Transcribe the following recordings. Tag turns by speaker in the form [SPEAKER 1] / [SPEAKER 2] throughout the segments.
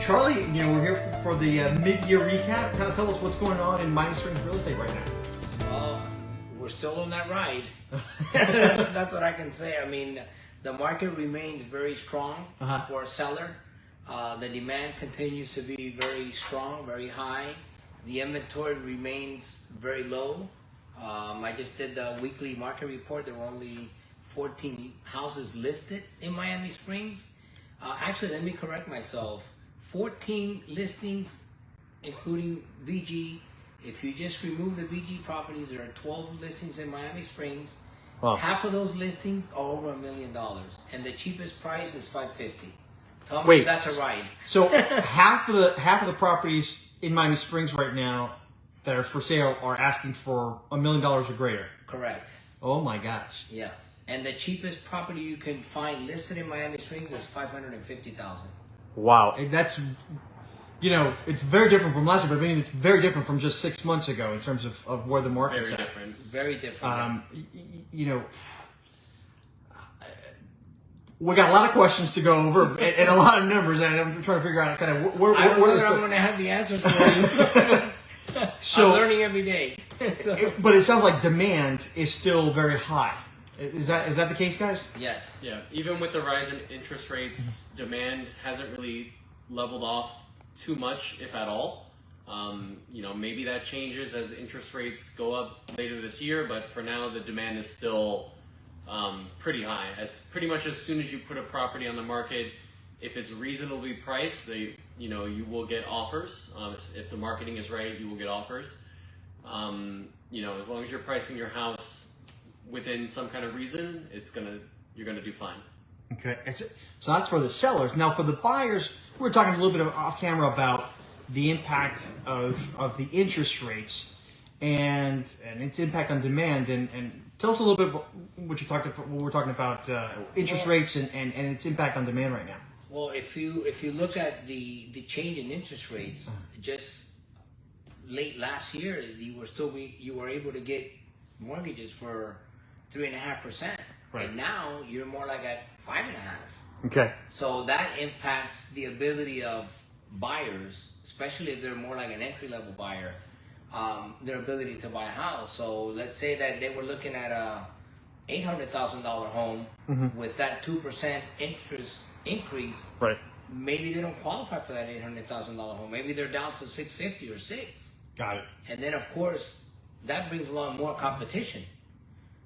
[SPEAKER 1] Charlie, we're here for the mid-year recap. Kind of tell us what's going on in Miami Springs real estate right now.
[SPEAKER 2] We're still on that ride. That's what I can say. I mean, the market remains very strong for a seller. The demand continues to be very strong, very high. The inventory remains very low. I just did the weekly market report. There were only 14 houses listed in Miami Springs. Actually, let me correct myself. 14 listings, including VG. If you just remove the VG properties, there are 12 listings in Miami Springs.
[SPEAKER 1] Wow.
[SPEAKER 2] Half of those listings are over $1 million, and the cheapest price is $550. Tell me
[SPEAKER 1] Wait,
[SPEAKER 2] if that's a ride.
[SPEAKER 1] So half of the properties in Miami Springs right now that are for sale are asking for $1 million or greater.
[SPEAKER 2] Correct.
[SPEAKER 1] Oh my gosh.
[SPEAKER 2] Yeah, and the cheapest property you can find listed in Miami Springs is $550,000.
[SPEAKER 1] Wow, that's it's very different from last year, but I mean it's very different from just 6 months ago in terms of where the market's at.
[SPEAKER 2] Very different.
[SPEAKER 1] We got a lot of questions to go over and a lot of numbers, and I'm trying to figure out kind of where
[SPEAKER 2] I'm going to have the answers for you.
[SPEAKER 1] So,
[SPEAKER 2] I'm learning every day.
[SPEAKER 1] But it sounds like demand is still very high. Is that the case, guys?
[SPEAKER 2] Yes.
[SPEAKER 3] Yeah. Even with the rise in interest rates, demand hasn't really leveled off too much, if at all. Maybe that changes as interest rates go up later this year, but for now, the demand is still pretty high. Pretty much as soon as you put a property on the market, if it's reasonably priced, you will get offers. If the marketing is right, you will get offers. As long as you're pricing your house within some kind of reason, you're gonna do fine.
[SPEAKER 1] Okay, so that's for the sellers. Now for the buyers, we were talking a little bit off camera about the impact of the interest rates and its impact on demand. And tell us a little bit about what we're talking about interest rates and its impact on demand right now.
[SPEAKER 2] Well, if you look at the change in interest rates, just late last year, you were able to get mortgages for 3.5%,
[SPEAKER 1] right.
[SPEAKER 2] And now you're more like at 5.5%.
[SPEAKER 1] Okay.
[SPEAKER 2] So that impacts the ability of buyers, especially if they're more like an entry-level buyer, their ability to buy a house. So let's say that they were looking at a $800,000 home with that 2% interest increase.
[SPEAKER 1] Right.
[SPEAKER 2] Maybe they don't qualify for that $800,000 home. Maybe they're down to $650,000 or $600,000.
[SPEAKER 1] Got it.
[SPEAKER 2] And then of course that brings along more competition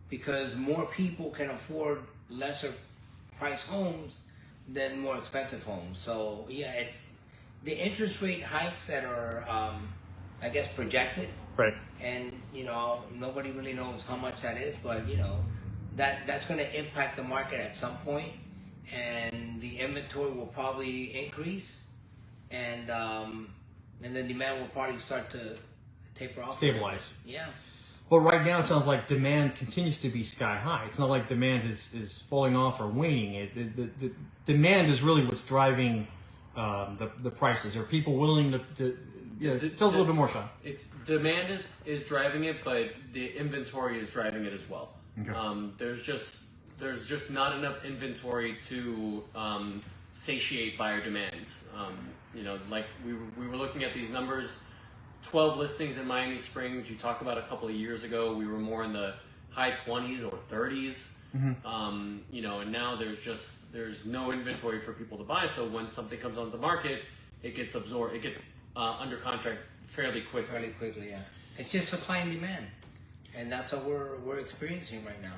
[SPEAKER 2] because more people can afford lesser price homes than more expensive homes. So yeah, it's the interest rate hikes that are, I guess, projected.
[SPEAKER 1] Right.
[SPEAKER 2] And nobody really knows how much that is, but that's going to impact the market at some point, and the inventory will probably increase, and the demand will probably start to taper off.
[SPEAKER 1] Stabilize.
[SPEAKER 2] Yeah.
[SPEAKER 1] Well, right now it sounds like demand continues to be sky high. It's not like demand is falling off or waning. The demand is really what's driving the prices. Are people willing to tell us a little bit more, Sean?
[SPEAKER 3] It's demand is driving it, but the inventory is driving it as well. Okay. There's just not enough inventory to satiate buyer demands. Like we were looking at these numbers. 12 listings in Miami Springs. You talk about a couple of years ago, we were more in the high 20s or 30s. And now there's no inventory for people to buy. So when something comes on the market, it gets absorbed. It gets under contract fairly quickly.
[SPEAKER 2] Fairly quickly, yeah. It's just supply and demand, and that's what we're experiencing right now.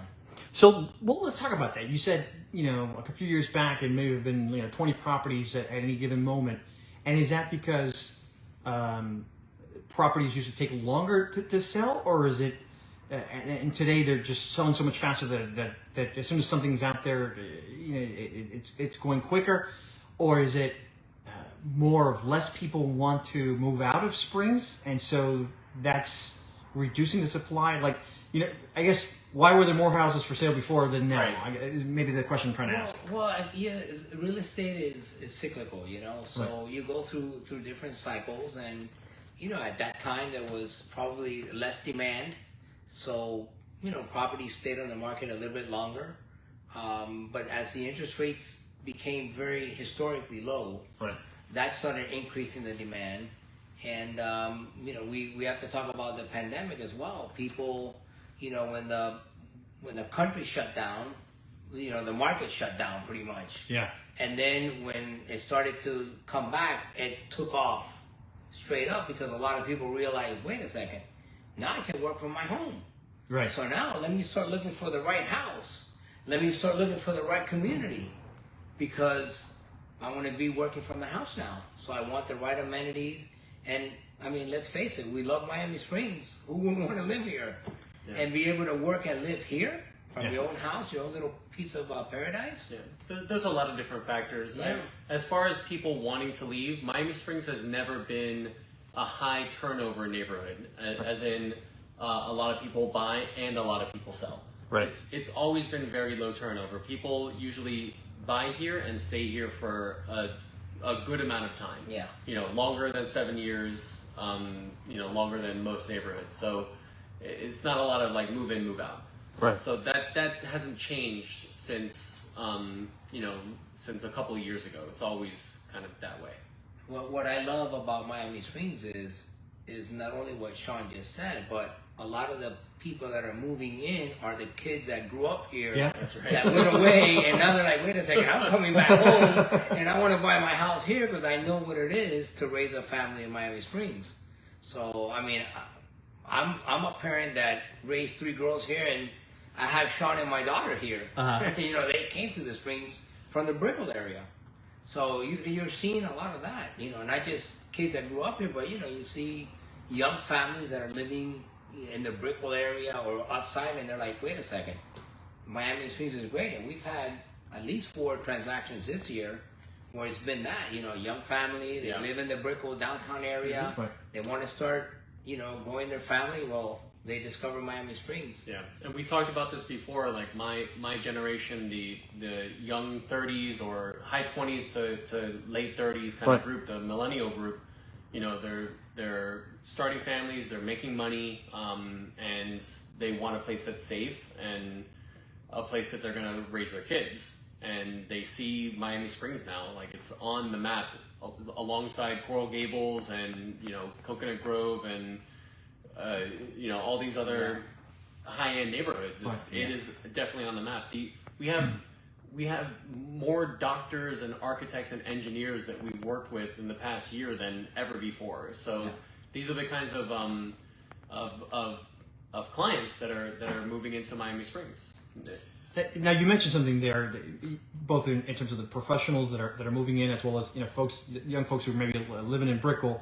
[SPEAKER 1] So, let's talk about that. You said, like a few years back, it may have been 20 properties at any given moment, and is that because properties used to take longer to sell, or is it? And today they're just selling so much faster that as soon as something's out there, it's going quicker, or is it more of less people want to move out of Springs, and so that's reducing the supply? Like, I guess why were there more houses for sale before than now? Right. Maybe the question I'm trying to ask.
[SPEAKER 2] Well, yeah, real estate is cyclical, so right. You go through different cycles, and at that time there was probably less demand. So, properties stayed on the market a little bit longer. But as the interest rates became very historically low,
[SPEAKER 1] right.
[SPEAKER 2] that started increasing the demand. And you know, we have to talk about the pandemic as well. People, you know, when the country shut down, you know, the market shut down pretty much.
[SPEAKER 1] Yeah.
[SPEAKER 2] And then when it started to come back, it took off straight up because a lot of people realized, wait a second, now I can work from my home.
[SPEAKER 1] Right.
[SPEAKER 2] So now let me start looking for the right house. Let me start looking for the right community, because I want to be working from the house now. So I want the right amenities. And I mean, let's face it, we love Miami Springs. Who wouldn't want to live here? Yeah. And be able to work and live here from your own house, your own little piece of paradise?
[SPEAKER 3] Yeah. There's a lot of different factors.
[SPEAKER 2] Yeah.
[SPEAKER 3] As far as people wanting to leave, Miami Springs has never been a high turnover neighborhood, as in a lot of people buy and a lot of people sell.
[SPEAKER 1] Right.
[SPEAKER 3] It's always been very low turnover. People usually buy here and stay here for a good amount of time.
[SPEAKER 2] Yeah.
[SPEAKER 3] You know, longer than 7 years, you know, longer than most neighborhoods. So it's not a lot of like move in, move out.
[SPEAKER 1] Right.
[SPEAKER 3] So that hasn't changed since, you know, since a couple of years ago. It's always kind of that way.
[SPEAKER 2] Well, what I love about Miami Springs is not only what Sean just said, but a lot of the people that are moving in are the kids that grew up here,
[SPEAKER 3] That's right.
[SPEAKER 2] that went away, and now they're like, wait a second, I'm coming back home, and I want to buy my house here because I know what it is to raise a family in Miami Springs. So, I mean, I'm a parent that raised 3 girls here, and I have Sean and my daughter here. You know, they came to the Springs from the Brickell area. So you're seeing a lot of that, you know, not just kids that grew up here, but, you know, you see young families that are living in the Brickell area or outside, and they're like, wait a second, Miami Springs is great. And we've had at least 4 transactions this year where it's been that, you know, young family, they live in the Brickell downtown area,
[SPEAKER 1] Right.
[SPEAKER 2] They want to start, you know, growing their family. Well, they discover Miami Springs.
[SPEAKER 3] Yeah, and we talked about this before. Like my generation, the young 30s or high 20s to late 30s kind of group, the millennial group. You know, they're starting families, they're making money, and they want a place that's safe and a place that they're gonna raise their kids. And they see Miami Springs now, like it's on the map alongside Coral Gables and, you know, Coconut Grove and you know, all these other high-end neighborhoods. It is definitely on the map. We have more doctors and architects and engineers that we've worked with in the past year than ever before. So these are the kinds of clients that are moving into Miami Springs.
[SPEAKER 1] Now you mentioned something there, both in terms of the professionals that are moving in, as well as, you know, young folks who are maybe living in Brickell.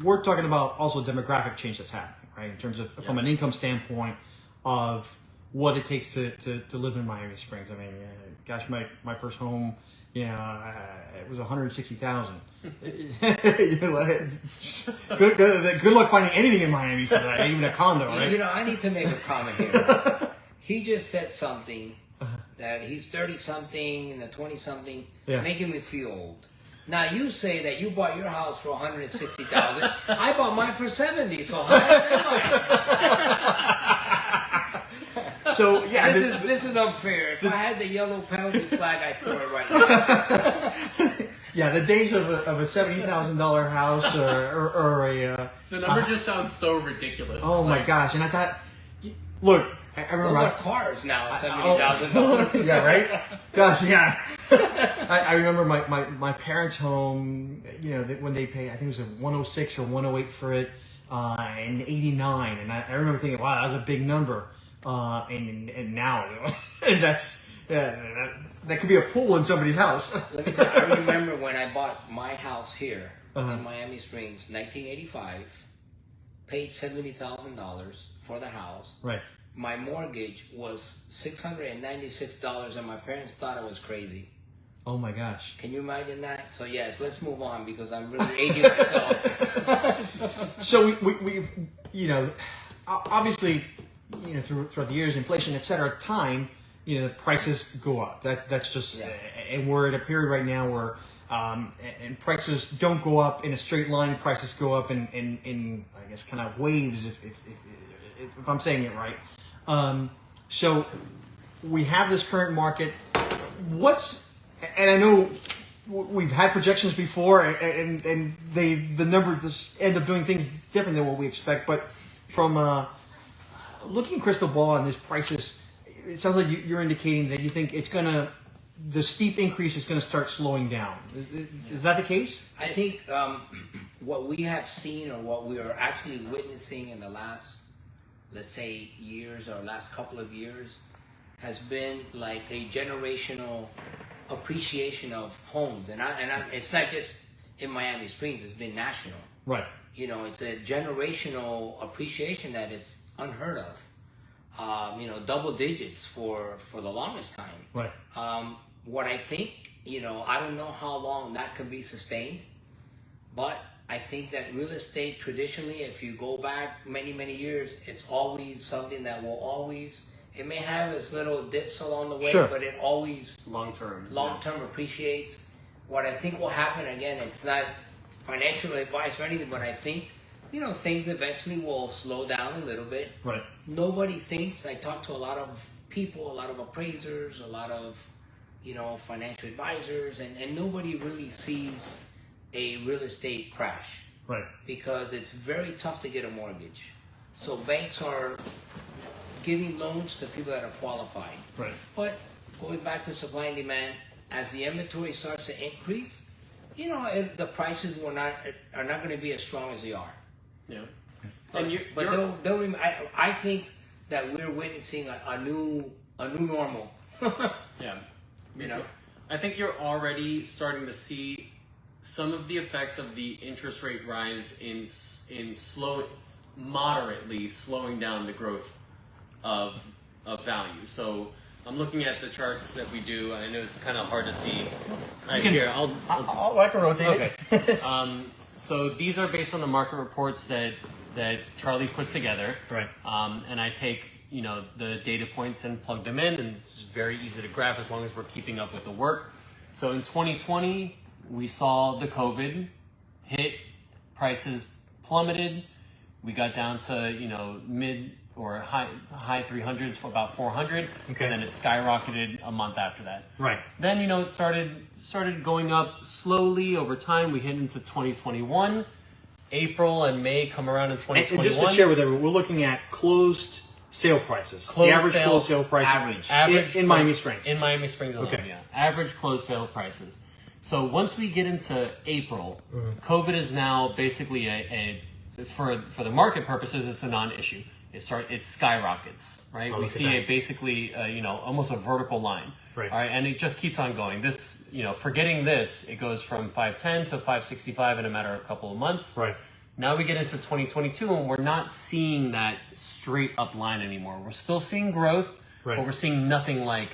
[SPEAKER 1] We're talking about also demographic change that's happening, right? In terms of from an income standpoint of what it takes to live in Miami Springs. I mean, gosh, my first home, you know, it was $160,000. Good luck finding anything in Miami for that, even a condo, right?
[SPEAKER 2] You know, I need to make a comment here. He just said something that he's 30-something and the 20-something, making me feel old. Now you say that you bought your house for $160,000. I bought mine for $70,000. So how am I?
[SPEAKER 1] So yeah,
[SPEAKER 2] this is unfair. If I had the yellow penalty flag, I'd throw it right now.
[SPEAKER 1] Yeah, the days of a $70,000 house or a
[SPEAKER 3] the number just sounds so ridiculous.
[SPEAKER 1] Oh my gosh! And I thought, look, I remember
[SPEAKER 2] those are cars now, $70,000.
[SPEAKER 1] Yeah, right. Gosh, yeah. I remember my parents' home. You know, when they paid, I think it was a 106 or 108 for it in '89, and I remember thinking, wow, that was a big number. And now, that's that could be a pool in somebody's house.
[SPEAKER 2] Let me tell you, I remember when I bought my house here in Miami Springs, 1985. Paid $70,000 for the house.
[SPEAKER 1] Right.
[SPEAKER 2] My mortgage was $696, and my parents thought I was crazy.
[SPEAKER 1] Oh my gosh!
[SPEAKER 2] Can you imagine that? So yes, let's move on because I'm really aging myself.
[SPEAKER 1] So we you know, obviously, you know, throughout the years, inflation, et cetera, time, you know, the prices go up. That's just, and we're at a period right now where, and prices don't go up in a straight line. Prices go up in I guess kind of waves, if I'm saying it right. So we have this current market. And I know we've had projections before, and the numbers just end up doing things different than what we expect. But from looking crystal ball on these prices, it sounds like you're indicating that you think the steep increase is going to start slowing down. Is that the case?
[SPEAKER 2] I think what we have seen, or what we are actually witnessing in the last, let's say, years or last couple of years, has been like a generational appreciation of homes, and it's not just in Miami Springs; it's been national.
[SPEAKER 1] Right.
[SPEAKER 2] You know, it's a generational appreciation that is unheard of. You know, double digits for the longest time.
[SPEAKER 1] Right.
[SPEAKER 2] What I think, you know, I don't know how long that can be sustained, but I think that real estate traditionally, if you go back many, many years, it's always something that will always. It may have its little dips along the way,
[SPEAKER 1] Sure.
[SPEAKER 2] but it always
[SPEAKER 3] Long term
[SPEAKER 2] appreciates. What I think will happen, again, it's not financial advice or anything, but I think, you know, things eventually will slow down a little bit.
[SPEAKER 1] Right.
[SPEAKER 2] Nobody thinks, I talk to a lot of people, a lot of appraisers, a lot of, you know, financial advisors, and nobody really sees a real estate crash.
[SPEAKER 1] Right.
[SPEAKER 2] Because it's very tough to get a mortgage. So banks are giving loans to people that are qualified.
[SPEAKER 1] Right.
[SPEAKER 2] But going back to supply and demand, as the inventory starts to increase, you know, the prices are not going to be as strong as they are.
[SPEAKER 3] Yeah.
[SPEAKER 2] I think that we're witnessing a new normal.
[SPEAKER 3] Yeah.
[SPEAKER 2] You know?
[SPEAKER 3] I think you're already starting to see some of the effects of the interest rate rise in moderately slowing down the growth of value. So I'm looking at the charts that we do. I know it's kind of hard to see. I can rotate. Okay. So these are based on the market reports that Charlie puts together.
[SPEAKER 1] Right.
[SPEAKER 3] And I take, you know, the data points and plug them in, and it's very easy to graph as long as we're keeping up with the work. So in 2020, we saw the COVID hit, prices plummeted. We got down to, you know, mid or high 300s for about 400.
[SPEAKER 1] Okay.
[SPEAKER 3] And then it skyrocketed a month after that.
[SPEAKER 1] Right.
[SPEAKER 3] Then, you know, it started going up slowly over time. We hit into 2021. April and May come around in 2021.
[SPEAKER 1] And just to share with everyone, we're looking at closed sale prices.
[SPEAKER 3] Closed
[SPEAKER 1] the average
[SPEAKER 3] sale-
[SPEAKER 1] closed sale price
[SPEAKER 3] Average
[SPEAKER 1] in Miami Springs.
[SPEAKER 3] In Miami Springs alone,
[SPEAKER 1] Okay.
[SPEAKER 3] yeah. Average closed sale prices. So once we get into April, COVID is now basically for the market purposes, it's a non-issue. It skyrockets, right? We see basically you know, almost a vertical line.
[SPEAKER 1] Right.
[SPEAKER 3] All right, and it just keeps on going. This, you know, forgetting this, it goes from 510 to 565 in a matter of a couple of months.
[SPEAKER 1] Right.
[SPEAKER 3] Now we get into 2022, and we're not seeing that straight up line anymore. We're still seeing growth,
[SPEAKER 1] Right.
[SPEAKER 3] but we're seeing nothing like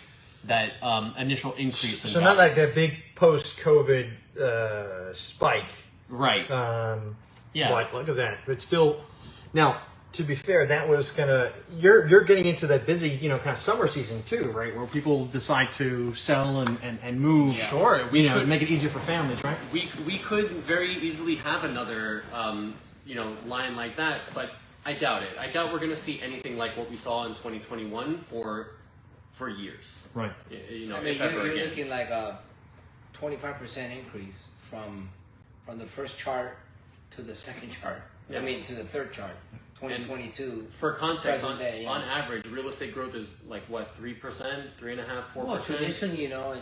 [SPEAKER 3] that initial increase.
[SPEAKER 1] So
[SPEAKER 3] in
[SPEAKER 1] not like
[SPEAKER 3] values.
[SPEAKER 1] that big post-COVID spike.
[SPEAKER 3] Right. Yeah.
[SPEAKER 1] But look at that. But still, now to be fair, that was kind of you're getting into that busy, you know, kind of summer season too, right? Where people decide to sell and move.
[SPEAKER 2] Yeah.
[SPEAKER 3] Sure.
[SPEAKER 1] You know, make it easier for families, right?
[SPEAKER 3] We could very easily have another you know, line like that, but I doubt it. I doubt we're going to see anything like what we saw in 2021 for years.
[SPEAKER 1] Right.
[SPEAKER 3] You know,
[SPEAKER 2] I mean,
[SPEAKER 3] if ever
[SPEAKER 2] you're
[SPEAKER 3] again.
[SPEAKER 2] looking like a 25% increase from the first chart to the second chart.
[SPEAKER 3] Yeah.
[SPEAKER 2] I mean, to the third chart. 2022.
[SPEAKER 3] For context,
[SPEAKER 2] present day, yeah.
[SPEAKER 3] on average, real estate growth is like what, 3%, 3.5%, 4%?
[SPEAKER 2] Well, traditionally, you know,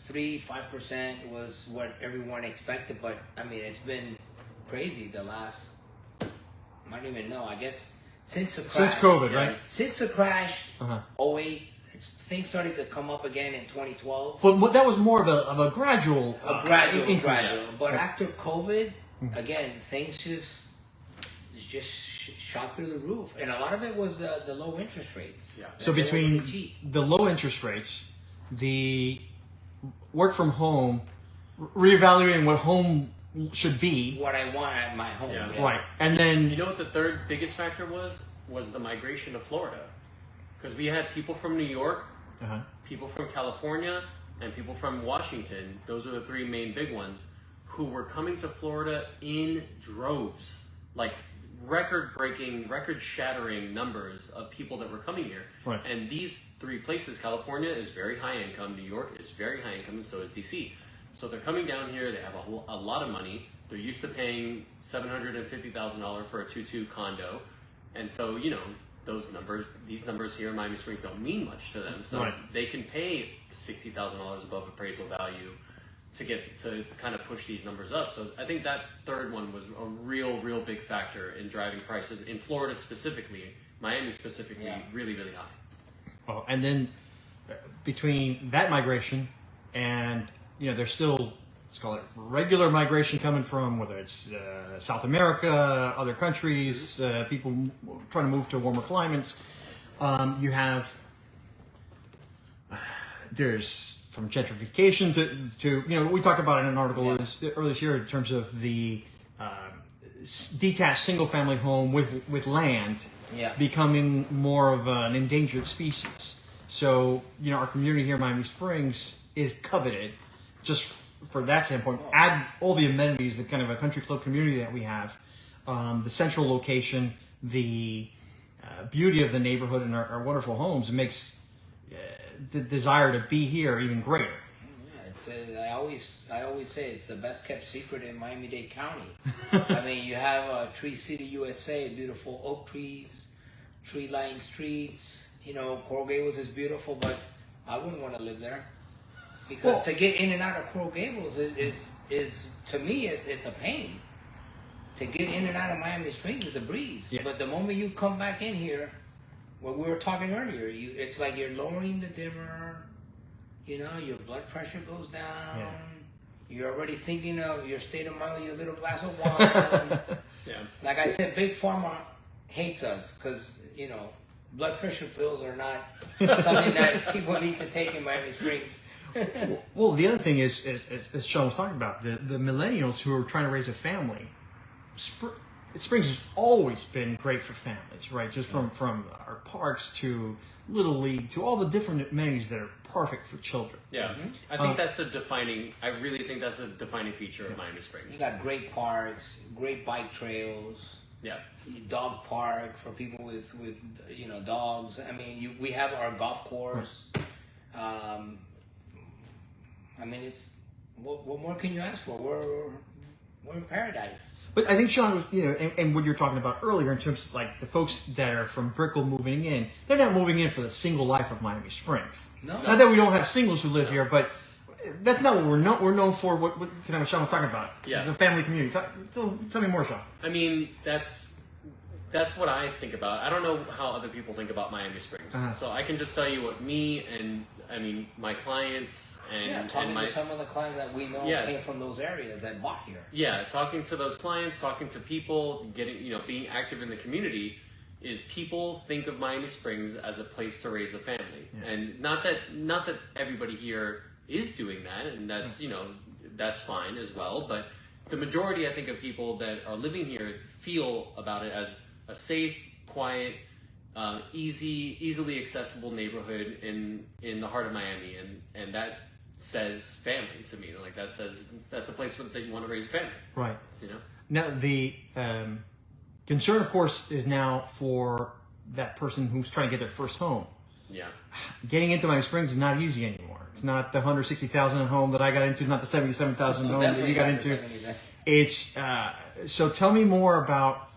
[SPEAKER 2] 3-5% was what everyone expected, but I mean, it's been crazy the last. I don't even know. I guess since the crash.
[SPEAKER 1] Since COVID, right?
[SPEAKER 2] Since the crash,
[SPEAKER 1] Uh-huh.
[SPEAKER 2] 08, things started to come up again in 2012.
[SPEAKER 1] But that was more of a gradual,
[SPEAKER 2] Gradual.
[SPEAKER 1] increase.
[SPEAKER 2] But after COVID, again, things just shot through the roof, and a lot of it was the low interest rates.
[SPEAKER 3] Yeah.
[SPEAKER 1] So
[SPEAKER 2] They were
[SPEAKER 1] between
[SPEAKER 2] really cheap.
[SPEAKER 1] the low interest rates, the work from home, reevaluating what home should be,
[SPEAKER 2] What I want at my home.
[SPEAKER 3] Yeah.
[SPEAKER 2] yeah.
[SPEAKER 1] right, and then
[SPEAKER 3] You know what the third biggest factor was the migration to Florida. Because we had people from New York, people from California, and people from Washington. Those were the three main big ones who were coming to Florida in droves. Like record-breaking, record-shattering numbers of people that were coming here.
[SPEAKER 1] Right.
[SPEAKER 3] And these three places, California is very high income, New York is very high income, and so is DC. So they're coming down here. They have a lot of money. They're used to paying $750,000 for a 2-2 condo, and so these numbers here in Miami Springs don't mean much to them. So they can pay $60,000 above appraisal value to kind of push these numbers up. So I think that third one was a real big factor in driving prices in Florida specifically, Miami specifically, really high.
[SPEAKER 1] Well, and then between that migration and there's still, let's call it regular migration coming from whether it's South America, other countries, people trying to move to warmer climates. You have there's from gentrification to we talked about in an article earlier this year in terms of the detached single-family home with land becoming more of an endangered species. So our community here in Miami Springs is coveted just for that standpoint. Add all the amenities, the kind of a country club community that we have, the central location, the beauty of the neighborhood and our wonderful homes makes the desire to be here even greater.
[SPEAKER 2] I always say it's the best kept secret in Miami-Dade County. I mean, you have Tree City, USA, beautiful oak trees, tree-lined streets. Coral Gables is beautiful, but I wouldn't want to live there because to get in and out of Coral Gables is to me it's a pain. To get in and out of Miami Springs is a breeze. Yeah. But the moment you come back in here, what we were talking earlier, it's like you're lowering the dimmer. Your blood pressure goes down. Yeah. You're already thinking of your state of mind with your little glass of wine. Like I said, Big Pharma hates us because, blood pressure pills are not something that people need to take in Miami Springs.
[SPEAKER 1] Well, the other thing is, as Sean was talking about, the millennials who are trying to raise a family, Springs has always been great for families, right? Just from our parks to Little League to all the different amenities that are perfect for children.
[SPEAKER 3] Yeah, I think I really think that's the defining feature of Miami Springs.
[SPEAKER 2] You got great parks, great bike trails. Yeah. Dog park for people with dogs. I mean, we have our golf course. I mean, it's what more can you ask for? We're in paradise.
[SPEAKER 1] But I think Sean was, and what you're talking about earlier in terms of like the folks that are from Brickell moving in, they're not moving in for the single life of Miami Springs. No. Not that we don't have singles who live here, but that's not what we're known. We're known for what Sean was talking about. Yeah. The family community. Tell me more, Sean.
[SPEAKER 3] I mean, that's what I think about. I don't know how other people think about Miami Springs. So I can just tell you what me and my clients and
[SPEAKER 2] talking to some of the clients that we know came from those areas that bought here.
[SPEAKER 3] Yeah, talking to those clients, talking to people, being active in the community, is people think of Miami Springs as a place to raise a family, and not that everybody here is doing that, and that's that's fine as well. But the majority, I think, of people that are living here feel about it as a safe, quiet, easily accessible neighborhood in the heart of Miami, and that says family to me. Like that says that's a place that you want to raise a family.
[SPEAKER 1] Right. Now the concern, of course, is now for that person who's trying to get their first home. Yeah. Getting into Miami Springs is not easy anymore. It's not the $160,000 home that I got into, not the $77,000 home that you got into. It's so tell me more about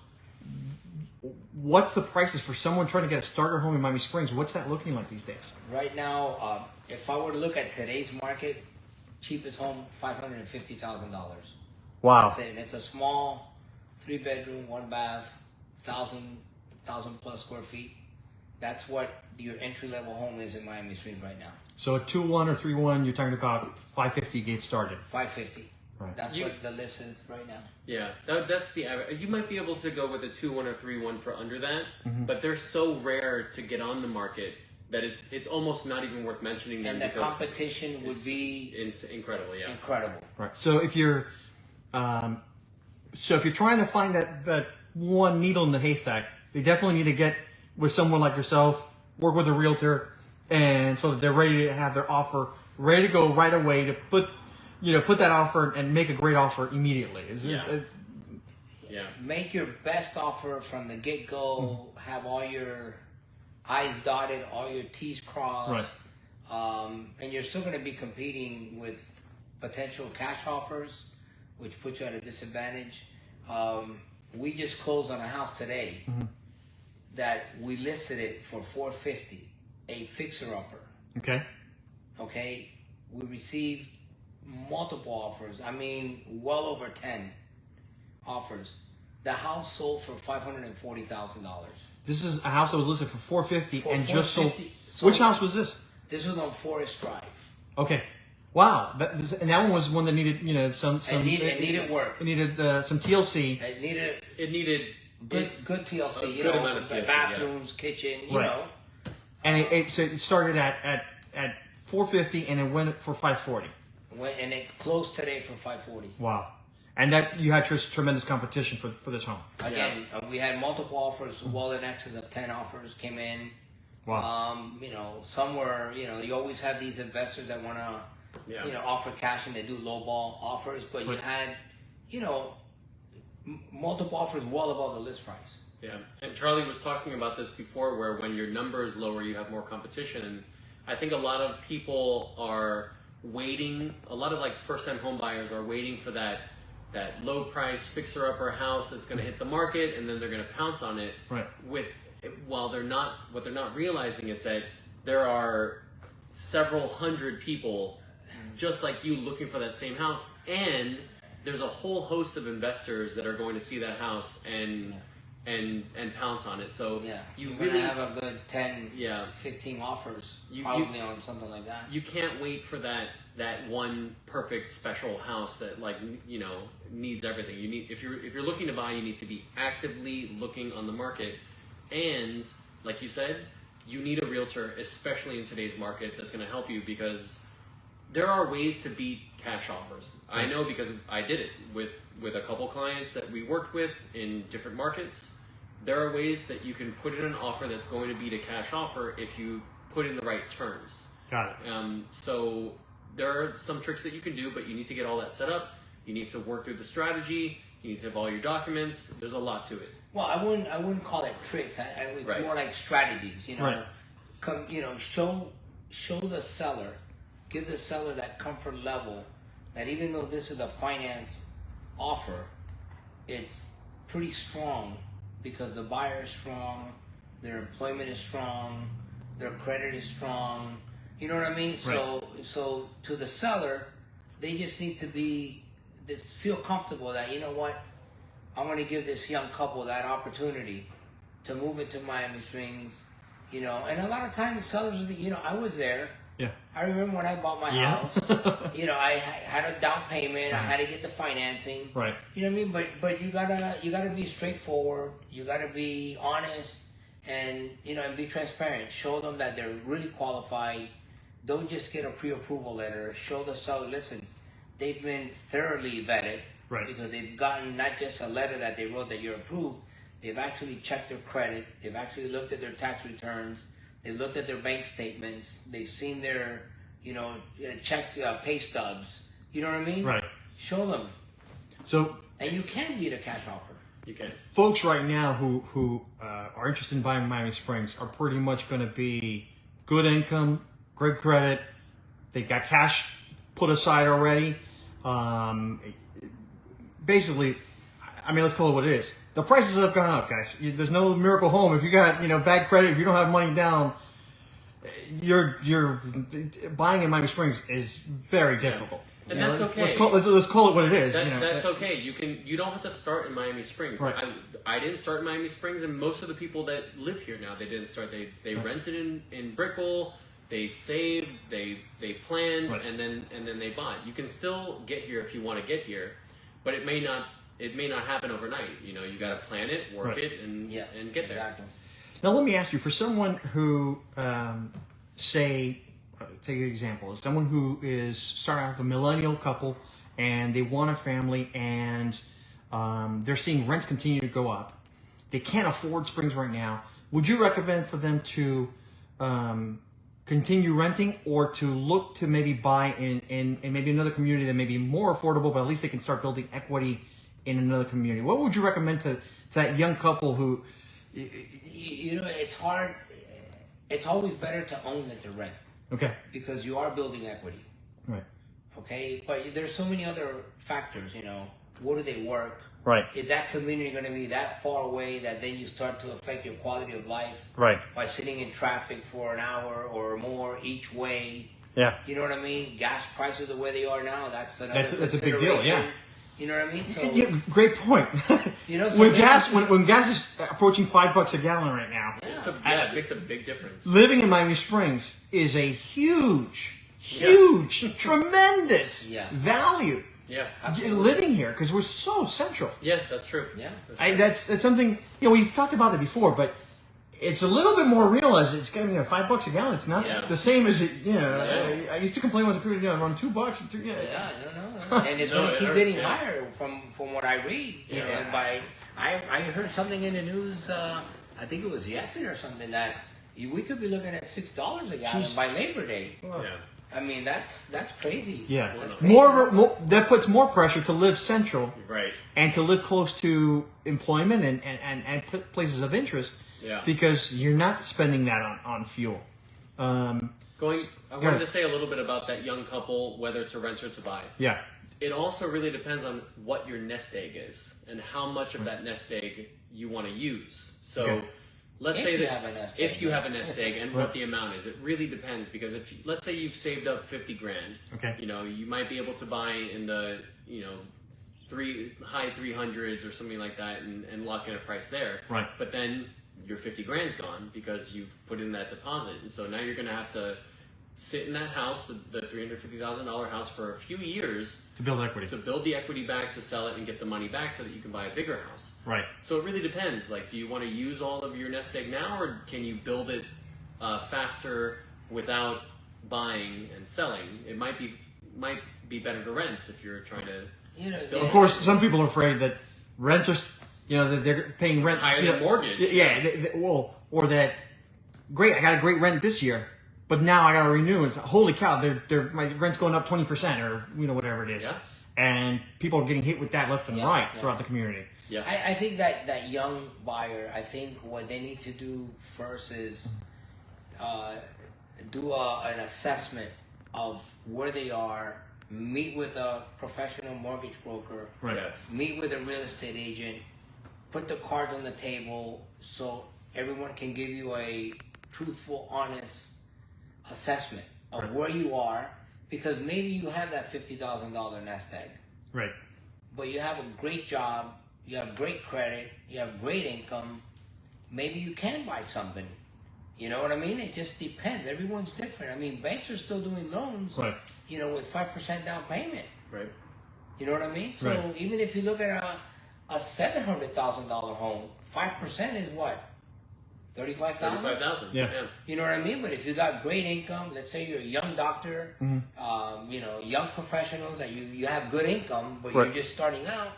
[SPEAKER 1] what's the prices for someone trying to get a starter home in Miami Springs. What's that looking like these days?
[SPEAKER 2] Right now, if I were to look at today's market, cheapest home $550,000.
[SPEAKER 1] Wow.
[SPEAKER 2] It's a small 3-bedroom, 1-bath, 1,000 plus square feet. That's what your entry-level home is in Miami Springs right now.
[SPEAKER 1] So a 2-1 or 3-1, you're talking about $550 get started.
[SPEAKER 2] $550. Right. That's what the list is right now.
[SPEAKER 3] Yeah, that's the average. You might be able to go with a 2-1 or 3-1 for under that, but they're so rare to get on the market that it's almost not even worth mentioning them.
[SPEAKER 2] And the competition would be
[SPEAKER 3] incredible. Yeah,
[SPEAKER 2] incredible.
[SPEAKER 1] Right. So if you're trying to find that one needle in the haystack, they definitely need to get with someone like yourself, work with a realtor, and so that they're ready to have their offer ready to go right away to put that offer and make a great offer immediately.
[SPEAKER 2] Make your best offer from the get-go. Have all your I's dotted, all your T's crossed. Right. And you're still going to be competing with potential cash offers, which puts you at a disadvantage. We just closed on a house today that we listed it for $450, a fixer-upper.
[SPEAKER 1] Okay.
[SPEAKER 2] Okay, we received multiple offers. I mean, well over 10 offers. The house sold for $540,000.
[SPEAKER 1] This is a house that was listed for $450 and just sold.
[SPEAKER 2] sold.
[SPEAKER 1] Which house was this?
[SPEAKER 2] This was on Forest Drive.
[SPEAKER 1] Okay. Wow. And that one was one that needed, some.
[SPEAKER 2] It needed work.
[SPEAKER 1] It needed some TLC.
[SPEAKER 2] It needed
[SPEAKER 3] good
[SPEAKER 2] TLC.
[SPEAKER 3] good amount of TLC,
[SPEAKER 2] bathrooms, kitchen. You know.
[SPEAKER 1] And it started at $450 and it went for $540.
[SPEAKER 2] And it closed today for $540.
[SPEAKER 1] Wow. And that you had tremendous competition for this home.
[SPEAKER 2] Again, we had multiple offers, well in excess of 10 offers came in.
[SPEAKER 1] Wow.
[SPEAKER 2] Some were, you always have these investors that want to, offer cash and they do lowball offers, but you had, multiple offers well above the list price.
[SPEAKER 3] Yeah, and Charlie was talking about this before, where when your number is lower, you have more competition. And I think a lot of people are waiting. A lot of like first-time home buyers are waiting for that low-price fixer-upper house that's going to hit the market, and then they're going to pounce on it.
[SPEAKER 1] Right.
[SPEAKER 3] What they're not realizing is that there are several hundred people just like you looking for that same house, and there's a whole host of investors that are going to see that house and pounce on it. So
[SPEAKER 2] you really have a good 10, 15 offers probably on something like that.
[SPEAKER 3] You can't wait for that one perfect special house that needs everything. You need if you're looking to buy, you need to be actively looking on the market, and like you said, you need a realtor, especially in today's market, that's going to help you, because there are ways to beat cash offers. I know, because I did it with a couple clients that we worked with in different markets. There are ways that you can put in an offer that's going to beat a cash offer if you put in the right terms.
[SPEAKER 1] Got it.
[SPEAKER 3] So there are some tricks that you can do, but you need to get all that set up. You need to work through the strategy. You need to have all your documents. There's a lot to it.
[SPEAKER 2] Well, I wouldn't call it tricks. It's more like strategies. Show the seller, give the seller that comfort level that even though this is a finance offer, it's pretty strong because the buyer is strong, their employment is strong, their credit is strong. You know what I mean?
[SPEAKER 1] Right.
[SPEAKER 2] So to the seller, they just need to feel comfortable that, you know what, I'm going to give this young couple that opportunity to move into Miami Springs, and a lot of times sellers, I was there.
[SPEAKER 1] Yeah.
[SPEAKER 2] I remember when I bought my house, I had a down payment, I had to get the financing.
[SPEAKER 1] Right.
[SPEAKER 2] You know what I mean? But you gotta be straightforward, you gotta be honest, and and be transparent. Show them that they're really qualified. Don't just get a pre-approval letter. Show the seller, listen, they've been thoroughly vetted.
[SPEAKER 1] Right.
[SPEAKER 2] Because they've gotten not just a letter that they wrote that you're approved, they've actually checked their credit, they've actually looked at their tax returns, they've looked at their bank statements, they've seen their, checked pay stubs. You know what I mean?
[SPEAKER 1] Right.
[SPEAKER 2] Show them.
[SPEAKER 1] So.
[SPEAKER 2] And you can beat a cash offer.
[SPEAKER 3] You can.
[SPEAKER 1] Folks right now who are interested in buying Miami Springs are pretty much going to be good income, great credit. They got cash put aside already. Basically, let's call it what it is. The prices have gone up, guys. There's no miracle home. If you got bad credit, if you don't have money down, you're buying in Miami Springs is very difficult.
[SPEAKER 3] And that's okay.
[SPEAKER 1] Let's call it what it is.
[SPEAKER 3] That's okay. You don't have to start in Miami Springs.
[SPEAKER 1] Right.
[SPEAKER 3] I didn't start in Miami Springs, and most of the people that live here now, they didn't start. They rented in Brickell. They saved. They planned, and then they bought. You can still get here if you want to get here, but it may not happen overnight. You got to plan it, work it, and get there.
[SPEAKER 2] Exactly.
[SPEAKER 1] Now let me ask you, for someone who, take an example, someone who is starting out with a millennial couple and they want a family, and they're seeing rents continue to go up. They can't afford Springs right now. Would you recommend for them to continue renting, or to look to maybe buy in maybe another community that may be more affordable, but at least they can start building equity in another community? What would you recommend to that young couple who...
[SPEAKER 2] It's hard. It's always better to own than to rent.
[SPEAKER 1] Okay.
[SPEAKER 2] Because you are building equity.
[SPEAKER 1] Right.
[SPEAKER 2] Okay, but there's so many other factors. You know, where do they work?
[SPEAKER 1] Right.
[SPEAKER 2] Is that community going to be that far away that then you start to affect your quality of life?
[SPEAKER 1] Right.
[SPEAKER 2] By sitting in traffic for an hour or more each way.
[SPEAKER 1] Yeah.
[SPEAKER 2] You know what I mean? Gas prices the way they are now, that's another
[SPEAKER 1] that's a big deal. Yeah.
[SPEAKER 2] You know what I mean? So
[SPEAKER 1] Yeah, great point.
[SPEAKER 2] You know, so
[SPEAKER 1] when
[SPEAKER 2] maybe-
[SPEAKER 1] when gas is approaching $5 a gallon right now,
[SPEAKER 3] It makes a big difference.
[SPEAKER 1] living in Miami Springs is a huge, tremendous
[SPEAKER 2] Yeah.
[SPEAKER 1] value.
[SPEAKER 3] Yeah.
[SPEAKER 1] Living here because we're so central.
[SPEAKER 3] Yeah, that's true.
[SPEAKER 2] Yeah.
[SPEAKER 1] That's something we've talked about it before, but it's a little bit more real as it's going to be $5 a gallon. It's not the same as it. I used to complain when I was a kid, around $2.
[SPEAKER 2] Yeah, no. And it's going to keep getting higher from what I read. You know, I heard something in the news. I think it was yesterday or something that we could be looking at $6 a gallon by Labor Day.
[SPEAKER 3] Yeah.
[SPEAKER 2] I mean, that's crazy.
[SPEAKER 1] Yeah,
[SPEAKER 2] That's crazy.
[SPEAKER 1] more that puts more pressure to live central,
[SPEAKER 3] Right.
[SPEAKER 1] and to live close to employment and places of interest.
[SPEAKER 3] Yeah.
[SPEAKER 1] Because you're not spending that on fuel.
[SPEAKER 3] I wanted
[SPEAKER 1] ahead.
[SPEAKER 3] to say a little bit about that young couple, whether to rent or to buy.
[SPEAKER 1] Yeah.
[SPEAKER 3] It also really depends on what your nest egg is and how much of that nest egg you want to use. So
[SPEAKER 1] Okay.
[SPEAKER 3] let's
[SPEAKER 2] If
[SPEAKER 3] say
[SPEAKER 2] you
[SPEAKER 3] that
[SPEAKER 2] have a nest
[SPEAKER 3] if
[SPEAKER 2] egg,
[SPEAKER 3] you
[SPEAKER 2] yeah.
[SPEAKER 3] have a nest egg and what the amount is, it really depends because let's say you've saved up 50 grand,
[SPEAKER 1] Okay.
[SPEAKER 3] you might be able to buy in the, high 300s or something like that and lock in a price there.
[SPEAKER 1] Right.
[SPEAKER 3] But then your 50 grand's gone because you've put in that deposit. And so now you're going to have to sit in that house, the $350,000 house, for a few years
[SPEAKER 1] To build equity.
[SPEAKER 3] to build the equity back, to sell it and get the money back so that you can buy a bigger house.
[SPEAKER 1] Right.
[SPEAKER 3] So it really depends. Like, do you want to use all of your nest egg now, or can you build it faster without buying and selling? It might be better to rent if you're trying to.
[SPEAKER 1] Of course, some people are afraid that rents are, that they're paying rent
[SPEAKER 3] Higher than mortgage.
[SPEAKER 1] Yeah. Or that, great, I got a great rent this year, but now I got to renew. It's holy cow, my rent's going up 20% or whatever it is,
[SPEAKER 3] Yeah.
[SPEAKER 1] and people are getting hit with that left and right
[SPEAKER 2] Yeah.
[SPEAKER 1] throughout the community.
[SPEAKER 3] Yeah.
[SPEAKER 2] I think that young buyer, I think what they need to do first is do an assessment of where they are, meet with a professional mortgage broker,
[SPEAKER 1] Right.
[SPEAKER 3] Yes.
[SPEAKER 2] meet with a real estate agent, put the cards on the table so everyone can give you a truthful, honest assessment of where you are, because maybe you have that $50,000 nest egg,
[SPEAKER 1] Right.
[SPEAKER 2] but you have a great job, you have great credit, you have great income, maybe you can buy something. You know what I mean? It just depends. Everyone's different. I mean, banks are still doing loans,
[SPEAKER 1] Right.
[SPEAKER 2] with 5% down payment.
[SPEAKER 3] Right.
[SPEAKER 2] You know what I mean? So
[SPEAKER 1] Right.
[SPEAKER 2] even if you look at a $700,000 home, 5% is what? 35,000?
[SPEAKER 3] 35,000.
[SPEAKER 1] Yeah.
[SPEAKER 2] You know what I mean? But if you got great income, let's say you're a young doctor, young professionals, and you have good income, but
[SPEAKER 1] Right.
[SPEAKER 2] you're just starting out,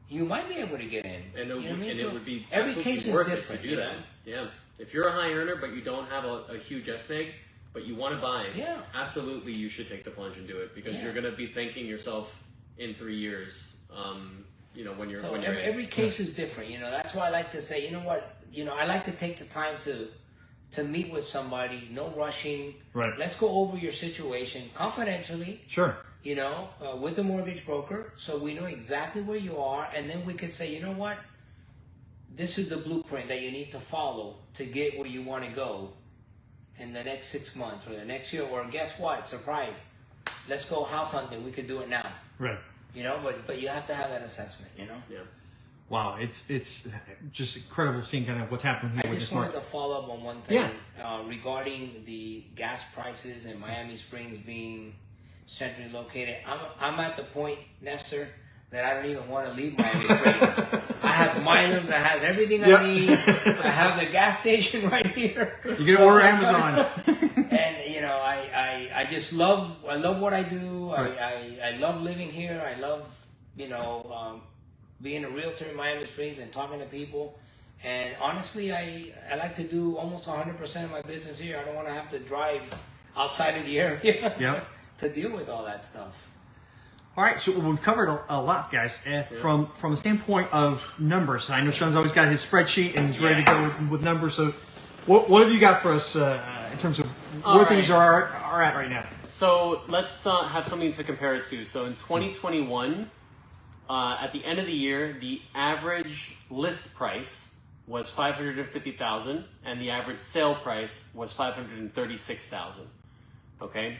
[SPEAKER 2] you might be able to get in.
[SPEAKER 3] And
[SPEAKER 2] You know what I mean?
[SPEAKER 3] it
[SPEAKER 2] So
[SPEAKER 3] would be
[SPEAKER 2] every
[SPEAKER 3] absolutely
[SPEAKER 2] case is
[SPEAKER 3] worth
[SPEAKER 2] different.
[SPEAKER 3] it to do
[SPEAKER 2] you
[SPEAKER 3] that.
[SPEAKER 2] know?
[SPEAKER 3] Yeah. If you're a high earner but you don't have a huge nest egg, but you want to buy,
[SPEAKER 2] Yeah.
[SPEAKER 3] absolutely you should take the plunge and do it because
[SPEAKER 2] Yeah.
[SPEAKER 3] you're going to be thanking yourself in 3 years. When you're
[SPEAKER 2] So
[SPEAKER 3] when you're in.
[SPEAKER 2] every case is different. That's why I like to say, I like to take the time to meet with somebody, no rushing.
[SPEAKER 1] Right.
[SPEAKER 2] Let's go over your situation confidentially.
[SPEAKER 1] Sure.
[SPEAKER 2] With the mortgage broker, so we know exactly where you are, and then we could say, you know what, this is the blueprint that you need to follow to get where you want to go in the next 6 months or the next year, or guess what, surprise, let's go house hunting, we could do it now.
[SPEAKER 1] Right.
[SPEAKER 2] But you have to have that assessment,
[SPEAKER 3] Yeah.
[SPEAKER 1] Wow, it's just incredible seeing kind of what's happening here
[SPEAKER 2] I
[SPEAKER 1] with
[SPEAKER 2] just
[SPEAKER 1] this
[SPEAKER 2] wanted
[SPEAKER 1] market.
[SPEAKER 2] to follow up on one thing regarding the gas prices and Miami Springs being centrally located. I'm at the point, Nestor, that I don't even want to leave Miami Springs. I have Milam that has everything I need. I have the gas station right here.
[SPEAKER 1] You can order Amazon.
[SPEAKER 2] And I just love what I do.
[SPEAKER 1] Right.
[SPEAKER 2] I love living here. I love being a realtor in Miami Springs and talking to people. And honestly, I like to do almost 100% of my business here. I don't want to have to drive outside of the area
[SPEAKER 1] Yeah.
[SPEAKER 2] to deal with all that stuff.
[SPEAKER 1] All right, so we've covered a lot, guys. From the standpoint of numbers, I know Sean's always got his spreadsheet and he's ready to go with numbers. So, what have you got for us in terms of where things are at right now.
[SPEAKER 3] So let's have something to compare it to. So in 2021, at the end of the year, the average list price was $550,000, and the average sale price was $536,000. Okay,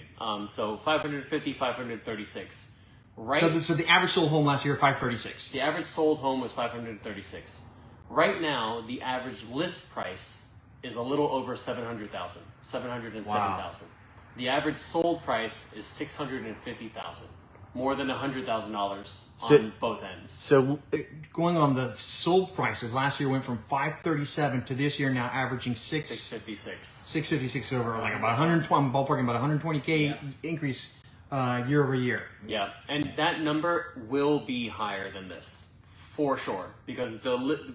[SPEAKER 3] so 550, 536. Right.
[SPEAKER 1] So the average sold home last year, 536.
[SPEAKER 3] The average sold home was 536. Right now, the average list price is a little over 700,000, 707,000.
[SPEAKER 1] Wow.
[SPEAKER 3] The average sold price is 650,000, more than $100,000 on both ends.
[SPEAKER 1] So going on the sold prices, last year went from 537 to this year now averaging
[SPEAKER 3] 656.
[SPEAKER 1] 656 over like about 120, ballparking about 120K increase year over year.
[SPEAKER 3] Yeah, and that number will be higher than this for sure, because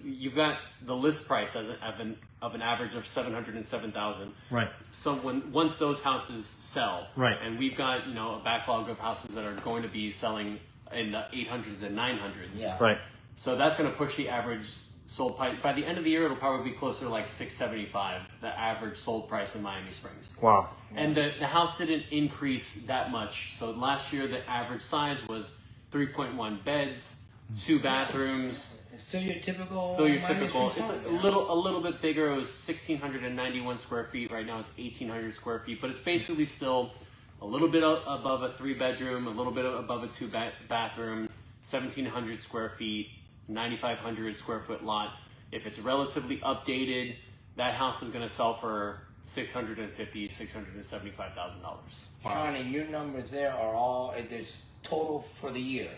[SPEAKER 3] you've got the list price of an average of 707,000.
[SPEAKER 1] Right.
[SPEAKER 3] So once those houses sell,
[SPEAKER 1] right,
[SPEAKER 3] and we've got a backlog of houses that are going to be selling in the 800s and 900s.
[SPEAKER 2] Yeah.
[SPEAKER 1] Right.
[SPEAKER 3] So that's going to push the average sold price. By the end of the year, it'll probably be closer to like 675, the average sold price in Miami Springs.
[SPEAKER 1] Wow.
[SPEAKER 3] And the house didn't increase that much. So last year, the average size was 3.1 beds, 2 bathrooms.
[SPEAKER 2] Still your typical.
[SPEAKER 3] It's a little bit bigger. It was 1,691 square feet. Right now it's 1,800 square feet. But it's basically still a little bit above a 3-bedroom, a little bit above a 2-bathroom, 1,700 square feet, 9,500 square foot lot. If it's relatively updated, that house is going to sell for $650,000, $675,000.
[SPEAKER 2] Sean, and your numbers there are all this total for the year.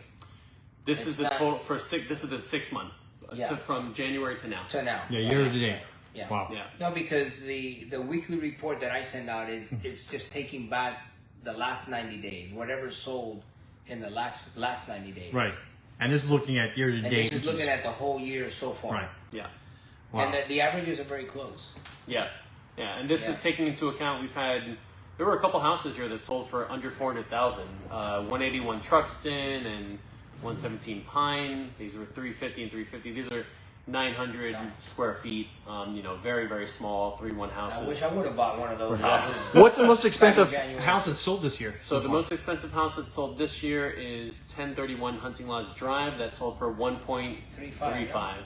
[SPEAKER 3] This is the total for This is the 6 month,
[SPEAKER 2] Yeah.
[SPEAKER 3] from January to now.
[SPEAKER 1] Yeah, year to date.
[SPEAKER 2] Yeah.
[SPEAKER 1] Wow.
[SPEAKER 3] Yeah.
[SPEAKER 2] No, because the weekly report that I send out is it's just taking back the last 90 days, whatever sold in the last 90 days.
[SPEAKER 1] Right. And this is looking at year to
[SPEAKER 2] And
[SPEAKER 1] date.
[SPEAKER 2] this is looking at the whole year so far.
[SPEAKER 1] Right.
[SPEAKER 3] Yeah.
[SPEAKER 1] Wow.
[SPEAKER 2] And the averages are very close.
[SPEAKER 3] Yeah. Yeah. And this is taking into account there were a couple houses here that sold for under 400,000. 181 Truxton and 117 Pine. These were 350 and 350. These are 900 square feet. Very, very small 3-1 houses.
[SPEAKER 2] I wish I would have bought one of those houses.
[SPEAKER 1] What's the most expensive
[SPEAKER 2] Back in January.
[SPEAKER 1] house that sold this year?
[SPEAKER 3] So the most expensive house that sold this year is 1031 Hunting Lodge Drive. That sold for $1.35.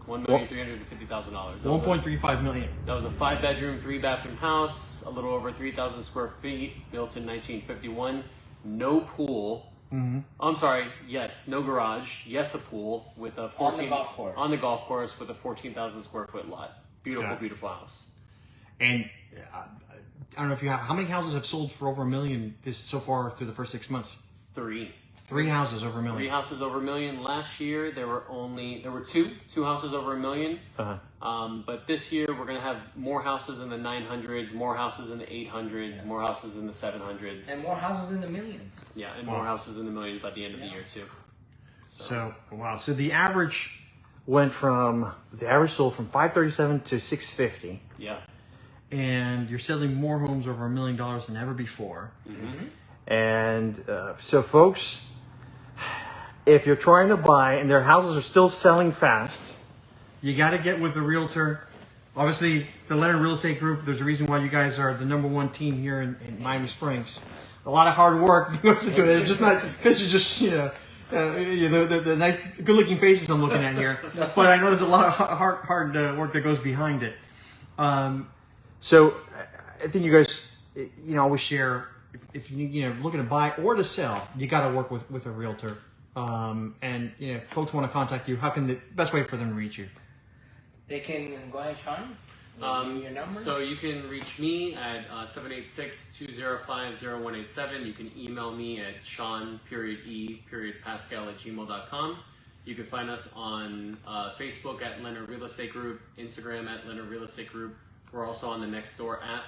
[SPEAKER 3] $1,350,000.
[SPEAKER 1] $1.35 million.
[SPEAKER 3] That was a 5-bedroom, 3-bathroom house, a little over 3,000 square feet, built in 1951. No pool.
[SPEAKER 1] Mm-hmm.
[SPEAKER 3] I'm sorry. Yes, no garage. Yes, a pool with a 14
[SPEAKER 2] on the golf course.
[SPEAKER 3] On the golf course with a 14,000 square foot lot. Beautiful, beautiful house.
[SPEAKER 1] And I don't know if you have, how many houses have sold for over $1 million so far through the first 6 months?
[SPEAKER 3] 3.
[SPEAKER 1] 3 houses over $1 million.
[SPEAKER 3] 3 houses over $1 million. Last year there were two houses over $1 million. But this year we're gonna have more houses in the 900s, more houses in the 800s, more houses in the 700s,
[SPEAKER 2] And more houses in the millions.
[SPEAKER 3] Yeah, and more houses in the millions by the end of the year too.
[SPEAKER 1] So wow. So the average sold from 537 to 650.
[SPEAKER 3] Yeah.
[SPEAKER 1] And you're selling more homes over $1 million than ever before.
[SPEAKER 3] Mm-hmm.
[SPEAKER 1] And so folks, if you're trying to buy and their houses are still selling fast, you got to get with the realtor. Obviously, the Leonard Real Estate Group, there's a reason why you guys are the #1 team here in Miami Springs. A lot of hard work goes into it. It's just not because you're just, the nice, good-looking faces I'm looking at here. But I know there's a lot of hard work that goes behind it. So I think you guys, always share, if you're looking to buy or to sell, you got to work with a realtor. And if folks want to contact you, how can the best way for them to reach you?
[SPEAKER 2] They can go ahead, Sean. Your number.
[SPEAKER 3] So you can reach me at 786-205-0187. You can email me at Sean.E.Pascale@gmail.com. You can find us on Facebook at Leonard Real Estate Group, Instagram at Leonard Real Estate Group. We're also on the Nextdoor app.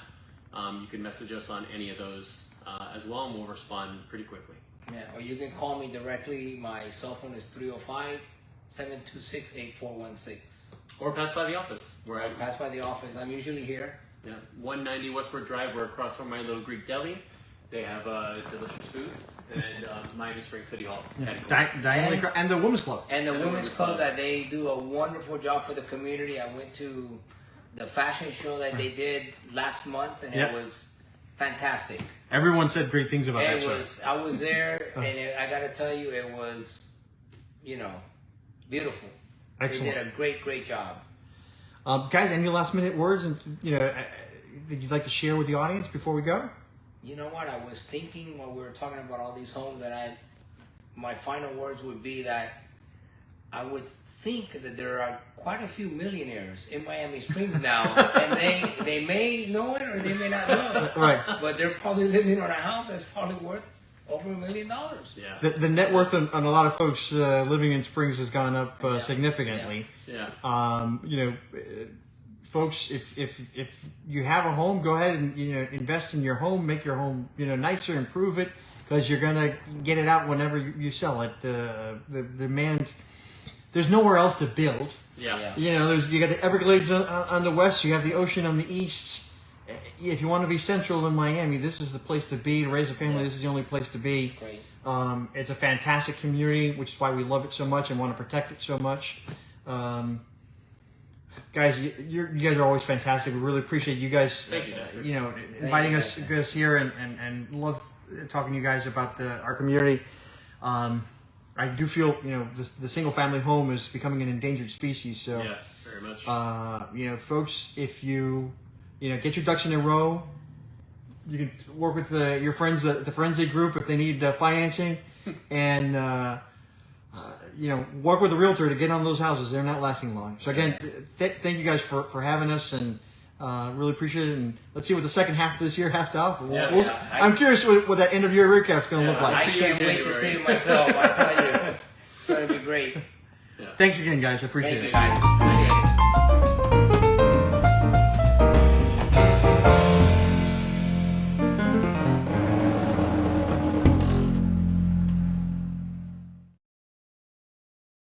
[SPEAKER 3] You can message us on any of those as well, and we'll respond pretty quickly.
[SPEAKER 2] Yeah, or you can call me directly. My cell phone is 305-726-8416.
[SPEAKER 3] Or pass by the office. Where I
[SPEAKER 2] Pass by the office. I'm usually here.
[SPEAKER 3] 190 Westward Drive. We're across from my little Greek deli. They have delicious foods, and Miami Springs City Hall.
[SPEAKER 1] And the Women's Club.
[SPEAKER 2] And the Women's Club, that they do a wonderful job for the community. I went to the fashion show that they did last month, and it was fantastic.
[SPEAKER 1] Everyone said great things about that show.
[SPEAKER 2] I was there, and I got to tell you, it was, beautiful.
[SPEAKER 1] Excellent.
[SPEAKER 2] They did a great job.
[SPEAKER 1] Guys, any last minute words and that you'd like to share with the audience before we go?
[SPEAKER 2] You know what? I was thinking while we were talking about all these homes that my final words would be that I would think that there are quite a few millionaires in Miami Springs now, and they may know it or they may not know it.
[SPEAKER 1] Right.
[SPEAKER 2] But they're probably living on a house that's probably worth over $1 million.
[SPEAKER 3] Yeah.
[SPEAKER 1] The net worth on a lot of folks living in Springs has gone up significantly.
[SPEAKER 3] Yeah.
[SPEAKER 1] Folks, if you have a home, go ahead and invest in your home, make your home nicer, improve it, because you're gonna get it out whenever you sell it. The demand, there's nowhere else to build.
[SPEAKER 3] Yeah.
[SPEAKER 1] You got the Everglades on the west, you have the ocean on the east. If you want to be central in Miami, this is the place to be. To raise a family, this is the only place to be.
[SPEAKER 2] Great.
[SPEAKER 1] It's a fantastic community, which is why we love it so much and want to protect it so much. Guys, you guys are always fantastic. We really appreciate you guys,
[SPEAKER 3] Thank you, Nestor.
[SPEAKER 1] inviting us here and love talking to you guys about our community. I do feel, the single family home is becoming an endangered species. So,
[SPEAKER 3] Yeah, very much.
[SPEAKER 1] folks, if you, get your ducks in a row, you can work with your friends, the Forensic Group, if they need financing, and work with a realtor to get on those houses. They're not lasting long. So again, thank you guys for having us, and really appreciate it. And let's see what the second half of this year has to offer. I'm curious what that end of year recap's going to look like.
[SPEAKER 2] I can't wait to see it myself. I tell you, it's going to be great.
[SPEAKER 1] Thanks again, guys. I appreciate
[SPEAKER 2] Thank
[SPEAKER 1] it.
[SPEAKER 2] you, guys. Appreciate it.